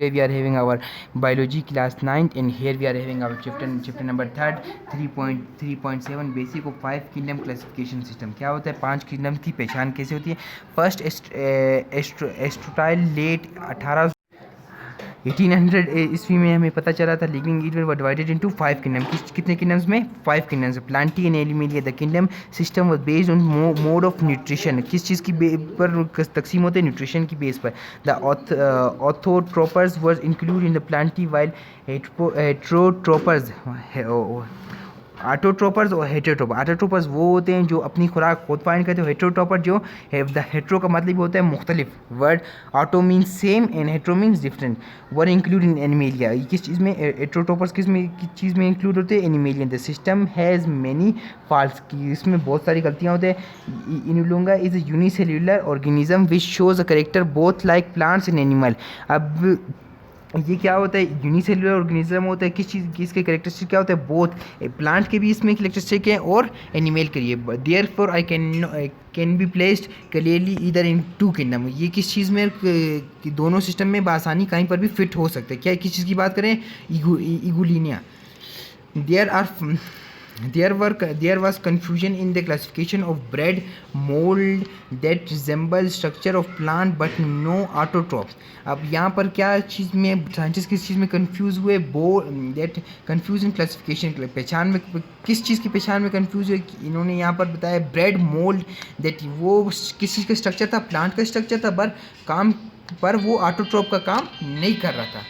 Here we are having our biology class 9th, and here we are having our chapter number 3rd 3.7 basic of 5 kingdom classification system. क्या होता है, 5 kingdom की पहचान कैसे होती है. फर्स्ट एस्ट्रोटाइल लेट 1800 ईस्वी में हमें पता चला था. Living it were divided into 5 kingdom. कितने किंगडम्स में? 5 kingdoms. Plantae and Animalia. The kingdom system was based on mode of nutrition. किस चीज़ की पर तकसीम होते हैं? न्यूट्रिशन की बेस पर. The autotrophs was include in the plantae while heterotrophs. Autotrophs और हेटेरोट्रोपर. ऑटोट्रोपर्स वो होते हैं जो अपनी खुराक खुद फाइंड करते हैं. हेटेरोट्रोपर जो है, द हेट्रो का मतलब होता है मुख्तलिफ. Word auto means same and hetero means different. Were include in animalia. किस चीज़ में हेटेरोट्रोपर्स किस चीज़ में इंक्लूड होते हैं? Animalia. The system has many faults. की इसमें बहुत सारी गलतियाँ होती हैं. Euglena is a unicellular organism which shows a character both like plants and animal. अब ये क्या होता है? यूनिसेल्युलर ऑर्गेनिज्म होता है. किस चीज़ की इसके करेक्टरिस्टिक क्या होता है? बोथ प्लांट के भी इसमें करेक्टरिस्टिक है और एनिमल के लिए. Therefore I can be placed clearly either in 2 kingdom. ये किस चीज़ में कि दोनों सिस्टम में बआसानी कहीं पर भी फिट हो सकते हैं. क्या किस चीज़ की बात करें? इगुलिनिया. There was confusion in the classification of bread mold that resemble structure of plant but no autotrophs. अब यहाँ पर क्या चीज़ में साइंटिस्ट किस चीज़ में कंफ्यूज हुए? that confusion classification. पहचान में किस चीज़ की पहचान में कंफ्यूज हुए? इन्होंने यहाँ पर बताया ब्रेड मोल्ड दैट वो किस चीज़ का स्ट्रक्चर था? प्लांट का स्ट्रक्चर था, पर वो ऑटोट्रोप का काम नहीं कर रहा था.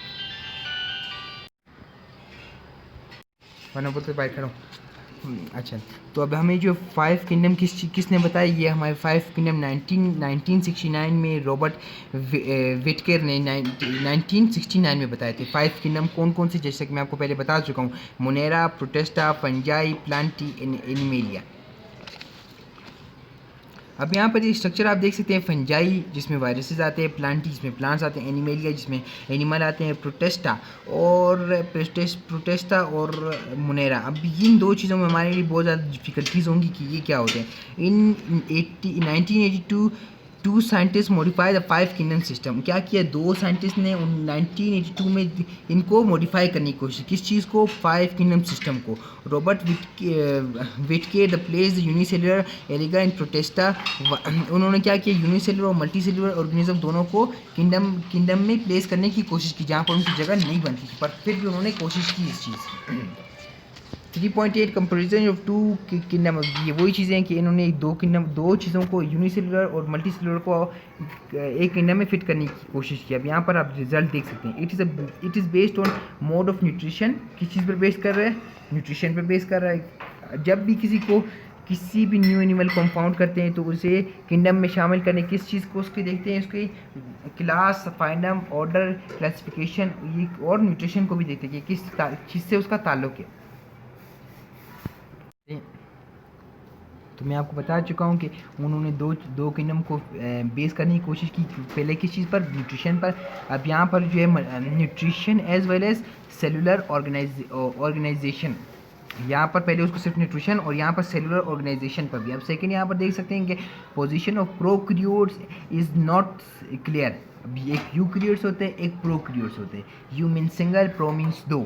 वरना बोलते बाइक करो. अच्छा, तो अब हमें जो 5 किंगडम किसने बताया? ये हमारे 5 किंगडम 1969 में रॉबर्ट विटकेर ने 1969 में बताए थे. 5 किंगडम कौन कौन से? जैसे कि मैं आपको पहले बता चुका हूँ. Monera, Protista, fungi, Plantae, animalia. अब यहाँ पर ये स्ट्रक्चर आप देख सकते हैं. फंजाई जिसमें वायरसेस आते हैं, प्लांटी जिसमें प्लांट्स आते हैं, एनिमेलिया जिसमें एनिमल आते हैं, प्रोटेस्टा और मुनेरा. अब इन दो चीज़ों में हमारे लिए बहुत ज़्यादा डिफिकल्टीज होंगी कि ये क्या होते हैं. इन 1982 2 scientist modify the 5 kingdom system. क्या किया? 2 साइंटिस्ट ने 1982 में इनको मॉडिफाई करने की कोशिश. किस चीज़ को? 5 किंगडम सिस्टम को. Robert Whittaker the place the unicellular algae in Protista. उन्होंने क्या किया? यूनिसेलुलर और मल्टीसेलुलर ऑर्गेनिज्म दोनों को किंगडम में प्लेस करने की कोशिश की जहाँ पर उनकी जगह नहीं बनती थी, पर फिर भी उन्होंने कोशिश की इस चीज़ की. 3.8 कंपेरिजन ऑफ 2 किंगडम. ये वही चीज़ें हैं कि इन्होंने दो चीज़ों को, यूनिसेलुलर और मल्टीसेलुलर को एक किंगडम में फिट करने की कोशिश की. अब यहाँ पर आप रिजल्ट देख सकते हैं. It is based on mode of nutrition. किस चीज़ पर बेस कर रहा है? न्यूट्रिशन पर बेस कर रहा है. जब भी किसी भी न्यू एनिमल कंपाउंड करते हैं तो उसे किंगडम में शामिल करने किस चीज़ को उसके देखते हैं? उसकी क्लास, फाइंडम, ऑर्डर, क्लासिफिकेशन और न्यूट्रिशन को भी देखते हैं कि किस चीज़ से उसका ताल्लुक है. तो मैं आपको बता चुका हूँ कि उन्होंने दो किंगडम को बेस करने की कोशिश की. पहले किस चीज़ पर? न्यूट्रिशन पर. अब यहाँ पर जो है nutrition as well as cellular organisation. यहाँ पर पहले उसको सिर्फ न्यूट्रिशन और यहाँ पर सेलुलर ऑर्गेनाइजेशन पर भी. अब सेकेंड यहाँ पर देख सकते हैं कि position of prokaryotes is not clear. एक यूक्रियोट्स होते हैं, एक प्रोक्रियोट्स होते हैं. You mean single, pro means 2.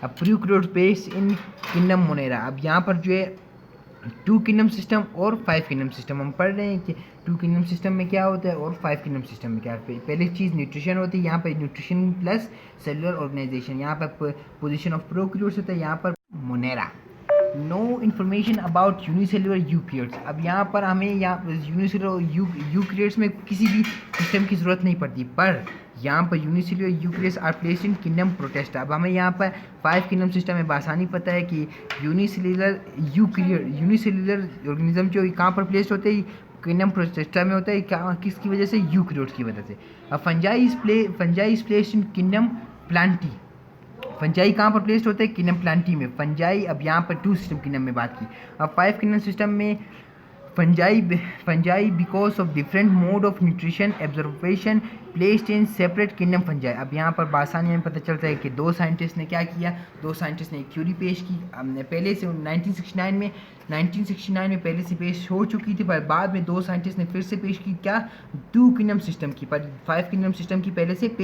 अब prokaryotes based in kingdom Monera. अब यहाँ पर जो है 2 किंगडम सिस्टम और 5 किंगडम सिस्टम हम पढ़ रहे हैं कि 2 किंगडम सिस्टम में क्या होता है और 5 किंगडम सिस्टम में क्या है. पहले चीज़ न्यूट्रिशन होती है. यहाँ पर न्यूट्रिशन प्लस सेलुलर ऑर्गेनाइजेशन. यहाँ पर पोजीशन ऑफ प्रोक्रियोट्स होता है, यहाँ पर Monera. No information about unicellular eukaryotes. अब यहाँ पर हमें यूनिसेलुलर यूक्रियोट्स में किसी भी सिस्टम की ज़रूरत नहीं पड़ती, पर यहाँ पर unicellular eukaryotes are placed in kingdom Protista. अब हमें यहाँ पर 5 किंगडम सिस्टम में बआसानी पता है कि यूनिसेलुलर ऑर्गेनिज्म जो कहाँ पर प्लेस्ड होते हैं? किंगडम प्रोटेस्टा में होता है. क्या किसकी वजह से? यूक्रियोट्स की वजह से. अब fungi is placed in kingdom Plantae. Fungi कहाँ पर प्लेस्ड होते हैं? किंगडम प्लांटी में. फंजाई. अब यहाँ पर 2 सिस्टम किंगडम में बात की. अब 5 किंगडम सिस्टम में fungi because of different mode of nutrition absorption placed in separate kingdom fungi. अब यहाँ पर बासानी में पता चलता है कि 2 साइंटिस्ट ने क्या किया? 2 साइंटिस्ट ने एक थ्योरी पेश की. पहले से 1969 में पहले से पेश हो चुकी थी, पर बाद में 2 साइंटिस्ट ने फिर से पेश की. क्या? 2 किंगडम सिस्टम की, पर 5 किंगडम सिस्टम की पहले से